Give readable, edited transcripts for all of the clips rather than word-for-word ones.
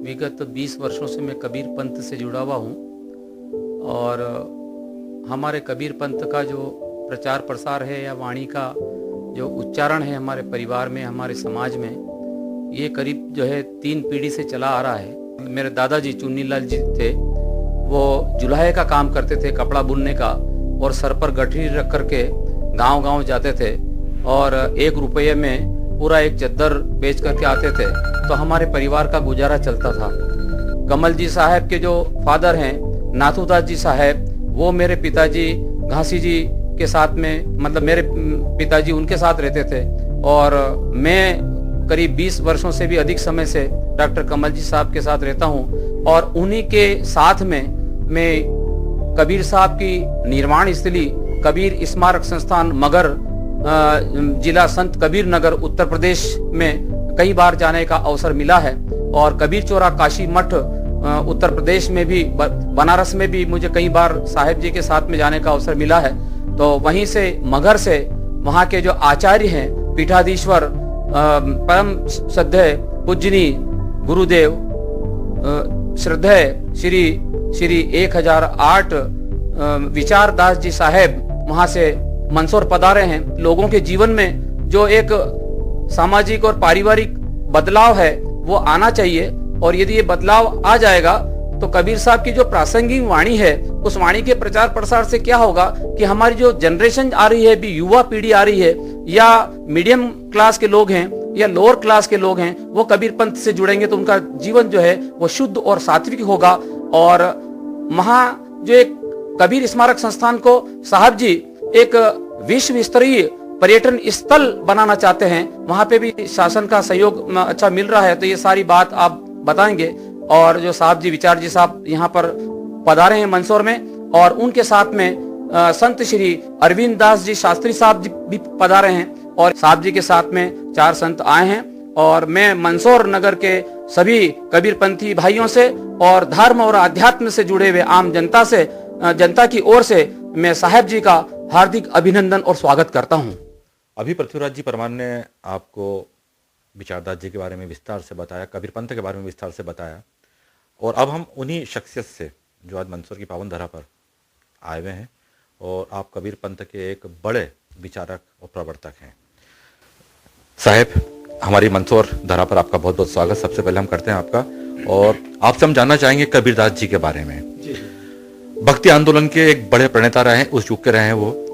विगत 20 वर्षों से मैं कबीर पंथ से जुड़ा हुआ हूँ और हमारे कबीर पंथ का जो प्रचार प्रसार है या वाणी का जो उच्चारण है हमारे परिवार में, हमारे समाज में, ये करीब जो है 3 पीढ़ी से चला आ रहा है। मेरे दादाजी चुन्नीलाल जी थे, वो जुलाहे का काम करते थे, कपड़ा बुनने का, और सर पर गठरी रख करके गांव-गांव जाते थे और 1 रुपये में पूरा एक चद्दर बेच करके आते थे, तो हमारे परिवार का गुजारा चलता था। कमल जी साहब के जो फादर हैं नाथूदास जी साहब, वो मेरे पिताजी घासी जी के साथ में, मतलब मेरे पिताजी उनके साथ रहते थे, और मैं करीब 20 वर्षों से भी अधिक समय से डॉक्टर कमल जी साहब के साथ रहता हूं, और उन्हीं के साथ में मैं कबीर साहब की निर्वाण स्थली कबीर स्मारक संस्थान मगर जिला संत कबीर नगर उत्तर प्रदेश में कई बार जाने का अवसर मिला है, और कबीर चौरा काशी मठ उत्तर प्रदेश में भी, बनारस में भी मुझे कई बार साहेब जी के साथ में जाने का अवसर मिला है। तो वहीं से मगर से वहाँ के जो आचार्य हैं पीठाधीश्वर परम श्रद्धेय पूजनीय गुरुदेव श्रद्धेय श्री 1008 विचारदास जी साहेब वहाँ से मंदसौर पधारे हैं। लोगों के जीवन में जो एक सामाजिक और पारिवारिक बदलाव है वो आना चाहिए, और यदि ये बदलाव आ जाएगा तो कबीर साहब की जो प्रासंगिक वाणी है उस वाणी के प्रचार प्रसार से क्या होगा कि हमारी जो जनरेशन आ रही है, भी युवा पीढ़ी आ रही है, या मीडियम क्लास के लोग हैं या लोअर क्लास के लोग हैं, वो कबीर पंथ से जुड़ेंगे तो उनका जीवन जो है वो शुद्ध और सात्विक होगा। और वहाँ जो एक कबीर स्मारक संस्थान को साहब जी एक विश्व स्तरीय पर्यटन स्थल बनाना चाहते हैं, वहां पे भी शासन का सहयोग अच्छा मिल रहा है, तो ये सारी बात आप बताएंगे। और जो साहब जी विचार जी साहब यहाँ पर पधारे हैं मंदसौर में, और उनके साथ में संत श्री अरविंद दास जी शास्त्री साहब जी भी पधारे हैं, और साहब जी के साथ में 4 संत आए हैं। और मैं मंदसौर नगर के सभी कबीरपंथी भाइयों से और धर्म और अध्यात्म से जुड़े हुए आम जनता की ओर से मैं साहब जी का हार्दिक अभिनंदन और स्वागत करता हूं। अभी पृथ्वीराज जी परमार ने आपको विचारदास जी के बारे में विस्तार से बताया, कबीर पंथ के बारे में विस्तार से बताया, और अब हम उन्हीं शख्सियत से जो आज मंदसौर की पावन धरा पर आए हुए हैं, और आप कबीर पंथ के एक बड़े विचारक और प्रवर्तक हैं। साहेब, हमारी मंदसौर धरा पर आपका बहुत बहुत स्वागत सबसे पहले हम करते हैं आपका, और आपसे हम जानना चाहेंगे कबीरदास जी के बारे में। भक्ति आंदोलन के एक बड़े प्रणेता रहे हैं, उस युग के रहे हैं वो।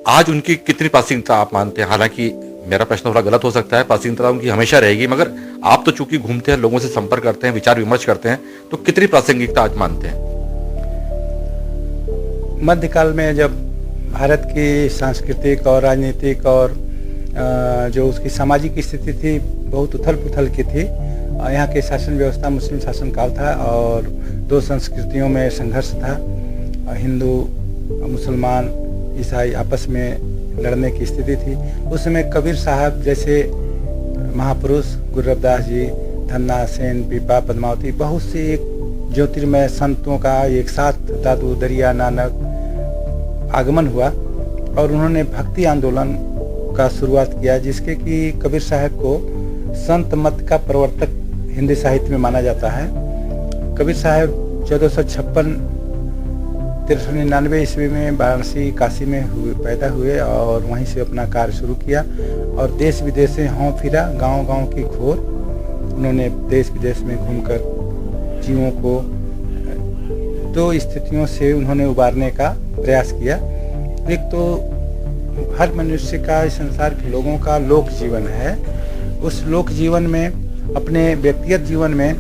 आज उनकी कितनी प्रासंगिकता आप मानते हैं? हालांकि मेरा प्रश्न थोड़ा गलत हो सकता है, प्रासंगिकता उनकी हमेशा रहेगी, मगर आप तो चूंकि घूमते हैं, लोगों से संपर्क करते हैं, विचार विमर्श करते हैं, तो कितनी प्रासंगिकता आज मानते हैं? मध्यकाल में जब भारत की सांस्कृतिक और राजनीतिक और जो उसकी सामाजिक स्थिति थी बहुत उथल पुथल की थी, यहाँ के शासन व्यवस्था मुस्लिम शासन काल था, और 2 संस्कृतियों में संघर्ष था, हिंदू मुसलमान ईसाई आपस में लड़ने की स्थिति थी। उस समय कबीर साहब जैसे महापुरुष गुरु रविदास जी, धन्ना सेन, पीपा, पद्मावती, बहुत से एक ज्योतिर्मय संतों का एक साथ दादू दरिया नानक आगमन हुआ, और उन्होंने भक्ति आंदोलन का शुरुआत किया, जिसके कि कबीर साहब को संत मत का प्रवर्तक हिंदी साहित्य में माना जाता है। कबीर साहब 1456-1399 ईस्वी में वाराणसी काशी में पैदा हुए, और वहीं से अपना कार्य शुरू किया, और देश विदेश से हों फिरा, गांव-गांव की खोर उन्होंने देश विदेश में घूमकर जीवों को 2 स्थितियों से उन्होंने उबारने का प्रयास किया। एक तो हर मनुष्य का, इस संसार के लोगों का लोक जीवन है, उस लोक जीवन में अपने व्यक्तिगत जीवन में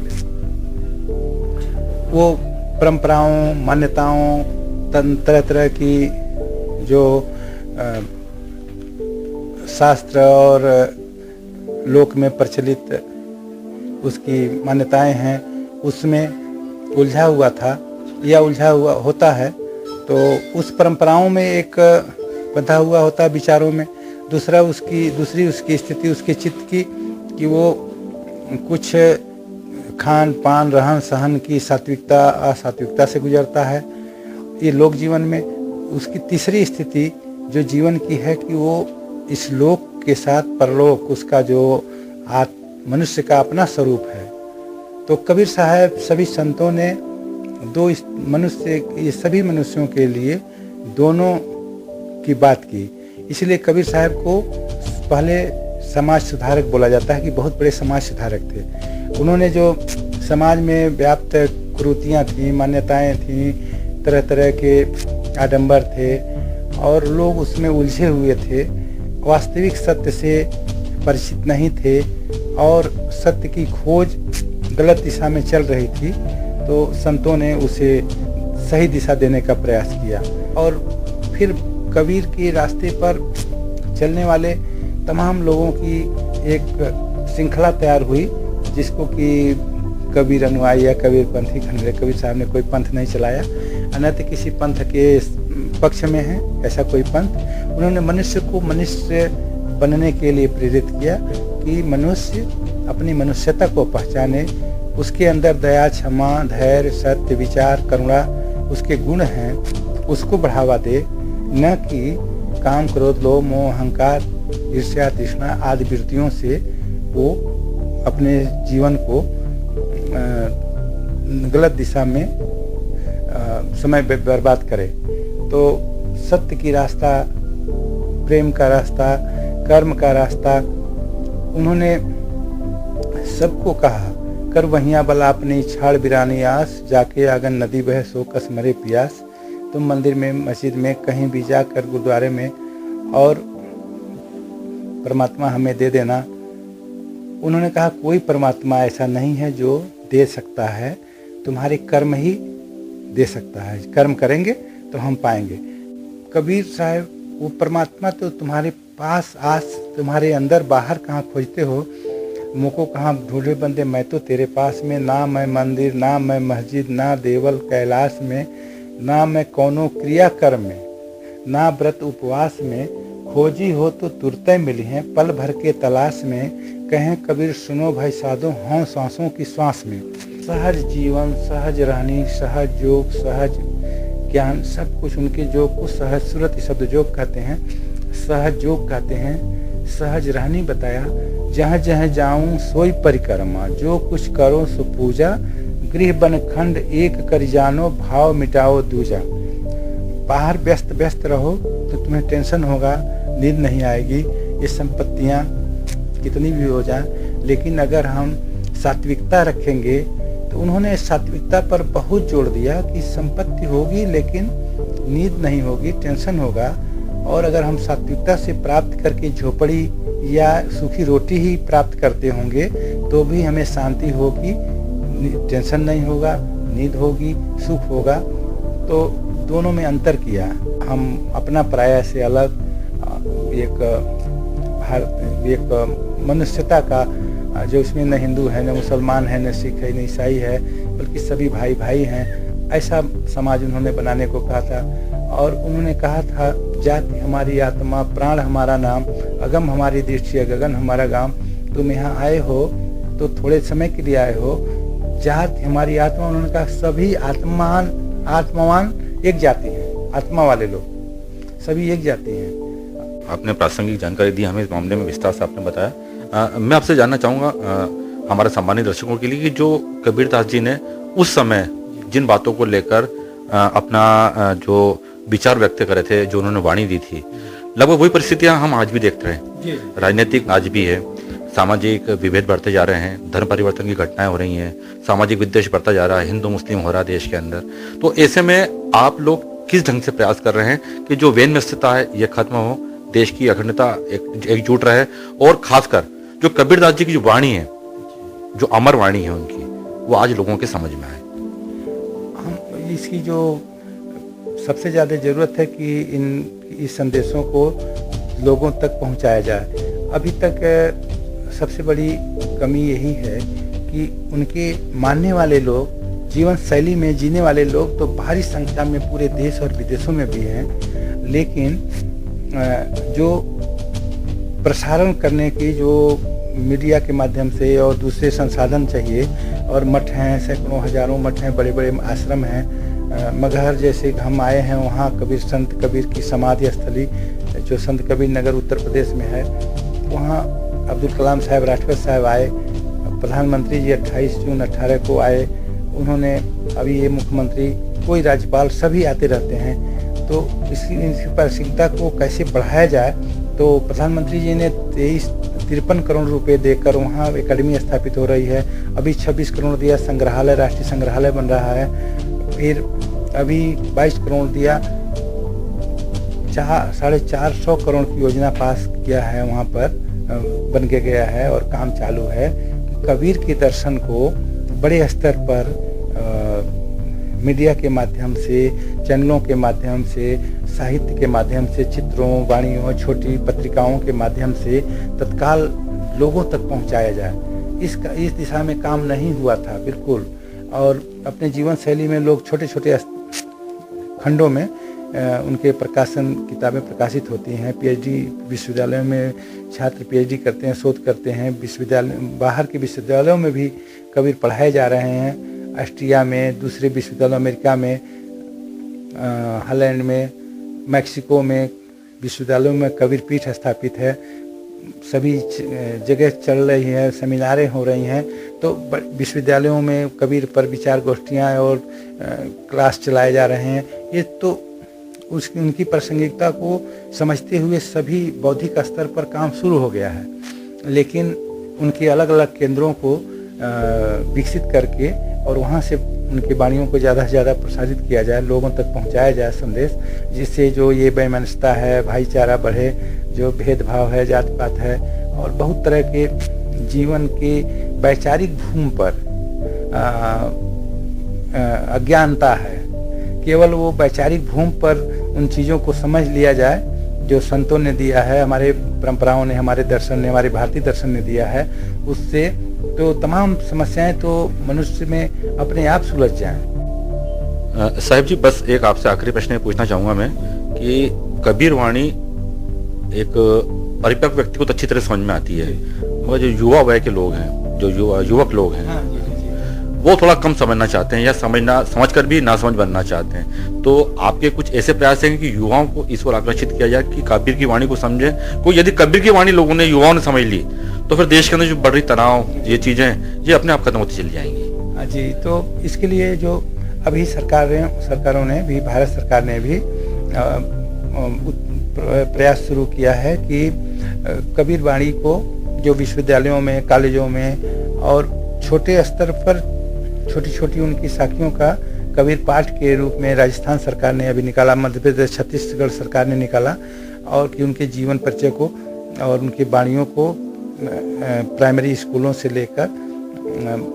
वो परंपराओं, मान्यताओं, तरह तरह की जो शास्त्र और लोक में प्रचलित उसकी मान्यताएं हैं, उसमें उलझा हुआ था या उलझा हुआ होता है। तो उस परंपराओं में एक बंधा हुआ होता है विचारों में, दूसरी उसकी स्थिति उसके चित्त की, कि वो कुछ खान पान रहन सहन की सात्विकता असात्विकता से गुजरता है। ये लोक जीवन में उसकी तीसरी स्थिति जो जीवन की है कि वो इस लोक के साथ परलोक, उसका जो मनुष्य का अपना स्वरूप है, तो तो कबीर साहब सभी संतों ने ये सभी मनुष्यों के लिए दोनों की बात की। इसलिए कबीर साहब को पहले समाज सुधारक बोला जाता है कि बहुत बड़े समाज सुधारक थे। उन्होंने जो समाज में व्याप्त कुरीतियाँ थीं, मान्यताएं थीं, तरह तरह के आडंबर थे और लोग उसमें उलझे हुए थे, वास्तविक सत्य से परिचित नहीं थे और सत्य की खोज गलत दिशा में चल रही थी, तो संतों ने उसे सही दिशा देने का प्रयास किया। और फिर कबीर के रास्ते पर चलने वाले तमाम लोगों की एक श्रृंखला तैयार हुई, जिसको कि कबीर अनुयायी या कबीर पंथी खंडरे। कबीर साहब ने कोई पंथ नहीं चलाया, अन्यथा किसी पंथ के पक्ष में है ऐसा कोई पंथ। उन्होंने मनुष्य को मनुष्य बनने के लिए प्रेरित किया कि मनुष्य अपनी मनुष्यता को पहचाने, उसके अंदर दया, क्षमा, धैर्य, सत्य, विचार, करुणा उसके गुण हैं, उसको बढ़ावा दे, न कि काम, क्रोध, लोभ, मोह, अहंकार, ईर्ष्या, तृष्णा आदि वृत्तियों से वो अपने जीवन को गलत दिशा में समय बर्बाद करे। तो सत्य की रास्ता, प्रेम का रास्ता, कर्म का रास्ता उन्होंने सबको कहा। कर वहिया बला अपनी छाड़ बिरानी आस, जाके आंगन नदी बहे सो कस मरे प्यास। तुम मंदिर में, मस्जिद में, कहीं भी जाकर, गुरुद्वारे में, और परमात्मा हमें दे देना। उन्होंने कहा कोई परमात्मा ऐसा नहीं है जो दे सकता है, तुम्हारे कर्म ही दे सकता है। कर्म करेंगे तो हम पाएंगे। कबीर साहब वो परमात्मा तो तुम्हारे पास आस, तुम्हारे अंदर बाहर कहाँ खोजते हो, मुझको कहाँ ढूंढे बंदे, मैं तो तेरे पास में। ना मैं मंदिर, ना मैं मस्जिद, ना देवल कैलाश में, ना मैं कौनो क्रिया कर्म में, ना व्रत उपवास में, खोजी हो तो तुरते मिली हैं पल भर के तलाश में। कहें कबीर सुनो भाई साधो, हों सांसों की श्वास में। सहज जीवन, सहज रहनी, सहज योग, सहज ज्ञान, सब कुछ उनके योग को सहज सूरत शब्द योग कहते हैं, सहज योग कहते हैं। सहज रहनी बताया, जहाँ जहाँ जाऊँ सोई परिक्रमा, जो कुछ करो सो पूजा। गृह बन खंड एक कर जानो, भाव मिटाओ दूजा। बाहर व्यस्त व्यस्त रहो तो तुम्हें टेंशन होगा, नींद नहीं आएगी, ये संपत्तियाँ कितनी भी हो जाए, लेकिन अगर हम सात्विकता रखेंगे तो उन्होंने सात्विकता पर बहुत जोर दिया कि संपत्ति होगी लेकिन नींद नहीं होगी, टेंशन होगा। और अगर हम सात्विकता से प्राप्त करके झोपड़ी या सूखी रोटी ही प्राप्त करते होंगे तो भी हमें शांति होगी, टेंशन नहीं होगा, नींद होगी, सुख होगा। तो दोनों में अंतर किया। हम अपना पराया से अलग एक मनुष्यता का, जो इसमें न हिंदू है, न मुसलमान है, न सिख है, न ईसाई है, बल्कि सभी भाई भाई हैं, ऐसा समाज उन्होंने बनाने को कहा था। और उन्होंने कहा था जाति हमारी आत्मा, प्राण हमारा नाम, अगम हमारी दृष्टि, गगन हमारा गाम। तुम यहाँ आए हो तो थोड़े समय के लिए आए हो, जाति हमारी आत्मा। उन्होंने कहा सभी आत्मावान एक जाति है, आत्मा वाले लोग सभी एक जाति हैं। आपने प्रासंगिक जानकारी दी हमें, इस मामले में विस्तार से आपने बताया। मैं आपसे जानना चाहूँगा हमारे सम्मानित दर्शकों के लिए कि जो कबीरदास जी ने उस समय जिन बातों को लेकर अपना जो विचार व्यक्त करे थे, जो उन्होंने वाणी दी थी, लगभग वही परिस्थितियां हम आज भी देखते हैं। राजनीतिक आज भी है, सामाजिक विभेद बढ़ते जा रहे हैं, धर्म परिवर्तन की घटनाएं हो रही हैं, सामाजिक विद्वेष बढ़ता जा रहा है, हिंदू मुस्लिम हो रहा है देश के अंदर। तो ऐसे में आप लोग किस ढंग से प्रयास कर रहे हैं कि जो वैमनस्यता है ये खत्म हो, देश की अखंडता एकजुट रहे, और खासकर जो कबीरदास जी की जो वाणी है, जो अमर वाणी है उनकी, वो आज लोगों के समझ में आए? हम इसकी जो सबसे ज़्यादा ज़रूरत है कि इस संदेशों को लोगों तक पहुंचाया जाए। अभी तक सबसे बड़ी कमी यही है कि उनके मानने वाले लोग, जीवन शैली में जीने वाले लोग तो भारी संख्या में पूरे देश और विदेशों में भी हैं, लेकिन जो प्रसारण करने की जो मीडिया के माध्यम से और दूसरे संसाधन चाहिए, और मठ हैं, सैकड़ों हजारों मठ हैं, बड़े बड़े आश्रम हैं। मगहर जैसे हम आए हैं, वहाँ कबीर संत कबीर की समाधि स्थली जो संत कबीर नगर उत्तर प्रदेश में है, वहाँ अब्दुल कलाम साहब, राष्ट्रपति साहब आए, प्रधानमंत्री जी 28 जून 18 को आए, उन्होंने अभी ये मुख्यमंत्री, कोई राज्यपाल, सभी आते रहते हैं। तो इसकी पारदर्शिता को कैसे बढ़ाया जाए, तो प्रधानमंत्री जी ने 53 करोड़ रुपए देकर वहाँ एकेडमी स्थापित हो रही है। अभी 26 करोड़ दिया, संग्रहालय, राष्ट्रीय संग्रहालय बन रहा है। फिर अभी 22 करोड़ दिया, 450 करोड़ की योजना पास किया है, वहाँ पर बन के गया है और काम चालू है। कबीर के दर्शन को बड़े स्तर पर मीडिया के माध्यम से, चैनलों के माध्यम से, साहित्य के माध्यम से, चित्रों, वाणियों, छोटी पत्रिकाओं के माध्यम से तत्काल लोगों तक पहुंचाया जाए, इस दिशा में काम नहीं हुआ था बिल्कुल। और अपने जीवन शैली में लोग छोटे छोटे खंडों में उनके प्रकाशन, किताबें प्रकाशित होती हैं। पीएचडी विश्वविद्यालयों में छात्र पीएचडी करते हैं, शोध करते हैं। विश्वविद्यालय, बाहर के विश्वविद्यालयों में भी कबीर पढ़ाए जा रहे हैं। ऑस्ट्रिया में, दूसरे विश्वविद्यालय, अमेरिका में, हॉलैंड में, मैक्सिको में विश्वविद्यालयों में कबीर पीठ स्थापित है। सभी जगह चल रही है, सेमिनारें हो रही हैं। तो विश्वविद्यालयों में कबीर पर विचार गोष्ठियाँ और क्लास चलाए जा रहे हैं। ये तो उनकी प्रासंगिकता को समझते हुए सभी बौद्धिक स्तर पर काम शुरू हो गया है। लेकिन उनके अलग अलग केंद्रों को विकसित करके और वहाँ से उनकी वाणियों को ज़्यादा से ज़्यादा प्रसारित किया जाए, लोगों तक पहुँचाया जाए संदेश, जिससे जो ये वैमनस्यता है, भाईचारा बढ़े, जो भेदभाव है, जात पात है और बहुत तरह के जीवन के वैचारिक भूमि पर अज्ञानता है, केवल वो वैचारिक भूमि पर उन चीज़ों को समझ लिया जाए जो संतों ने दिया है, हमारे परंपराओं ने, हमारे दर्शन ने, हमारे भारतीय दर्शन ने दिया है। उससे तो तमाम समस्याएं तो मनुष्य में अपने आप सुलझ जाएं। साहिब जी, बस एक आपसे आखिरी प्रश्न पूछना चाहूँगा मैं कि कबीर वाणी एक परिपक्व व्यक्ति को तो अच्छी तरह समझ में आती है, मगर जो युवा वय के लोग हैं, जो युवक लोग हैं, वो थोड़ा कम समझना चाहते हैं या समझकर भी ना समझ बनना चाहते हैं। तो आपके कुछ ऐसे प्रयास हैं कि युवाओं को इस ओर आकर्षित किया जाए कि कबीर की वाणी को समझे। कोई यदि कबीर की वाणी लोगों ने, युवाओं ने समझ ली तो फिर देश के अंदर जो बढ़ रही तनाव, ये चीजें, ये अपने आप खत्म होती चली जाएंगी। हाँ जी, तो इसके लिए जो अभी सरकारों ने भी, भारत सरकार ने भी प्रयास शुरू किया है कि कबीर वाणी को जो विश्वविद्यालयों में, कॉलेजों में और छोटे स्तर पर छोटी छोटी उनकी साखियों का कबीर पाठ के रूप में राजस्थान सरकार ने अभी निकाला, मध्य प्रदेश, छत्तीसगढ़ सरकार ने निकाला, और कि उनके जीवन परिचय को और उनकी वाणियों को प्राइमरी स्कूलों से लेकर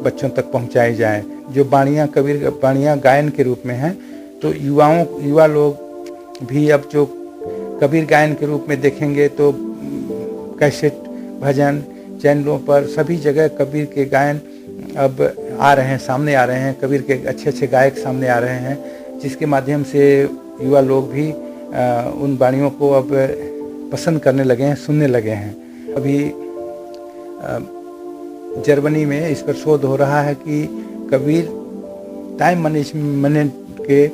बच्चों तक पहुंचाई जाएं। जो वाणियाँ, कबीर वाणियाँ गायन के रूप में हैं, तो युवा लोग भी अब जो कबीर गायन के रूप में देखेंगे तो कैसेट, भजन, चैनलों पर सभी जगह कबीर के गायन अब आ रहे हैं, सामने आ रहे हैं। कबीर के अच्छे अच्छे गायक सामने आ रहे हैं, जिसके माध्यम से युवा लोग भी उन वाणियों को अब पसंद करने लगे हैं, सुनने लगे हैं। अभी जर्मनी में इस पर शोध हो रहा है कि कबीर टाइम मैनेजमेंट के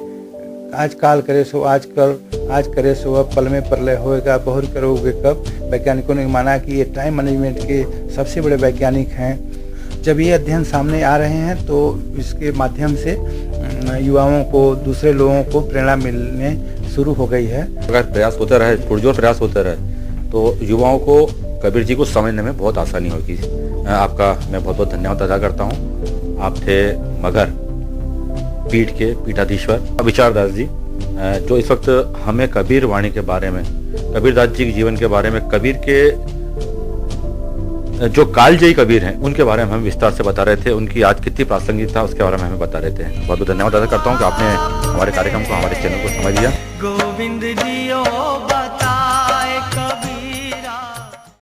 आज काल करे सो आजकल, आज करे सो अब, पल में प्रलय होएगा, बहुर करोगे कब। वैज्ञानिकों ने माना कि ये टाइम मैनेजमेंट के सबसे बड़े वैज्ञानिक हैं। जब ये अध्ययन सामने आ रहे हैं तो इसके माध्यम से युवाओं को, दूसरे लोगों को प्रेरणा मिलने शुरू हो गई है। अगर प्रयास होता रहे, पुरजोर प्रयास होता रहे, तो युवाओं को कबीर जी को समझने में बहुत आसानी होगी। आपका मैं बहुत बहुत धन्यवाद अदा करता हूँ। आप थे मगर पीठ के पीठाधीश्वर विचारदास जी, जो इस वक्त हमें कबीर वाणी के बारे में, कबीरदास जी के जीवन के बारे में, कबीर के जो कालजयी कबीर हैं उनके बारे में हमें विस्तार से बता रहे थे। उनकी आज कितनी प्रासंगिकता था उसके बारे में हमें बता रहे थे। बहुत बहुत धन्यवाद अदा करता हूँ कि आपने हमारे कार्यक्रम को, हमारे चैनल को समझ लिया। गोविंद जी ओ बताए कबीर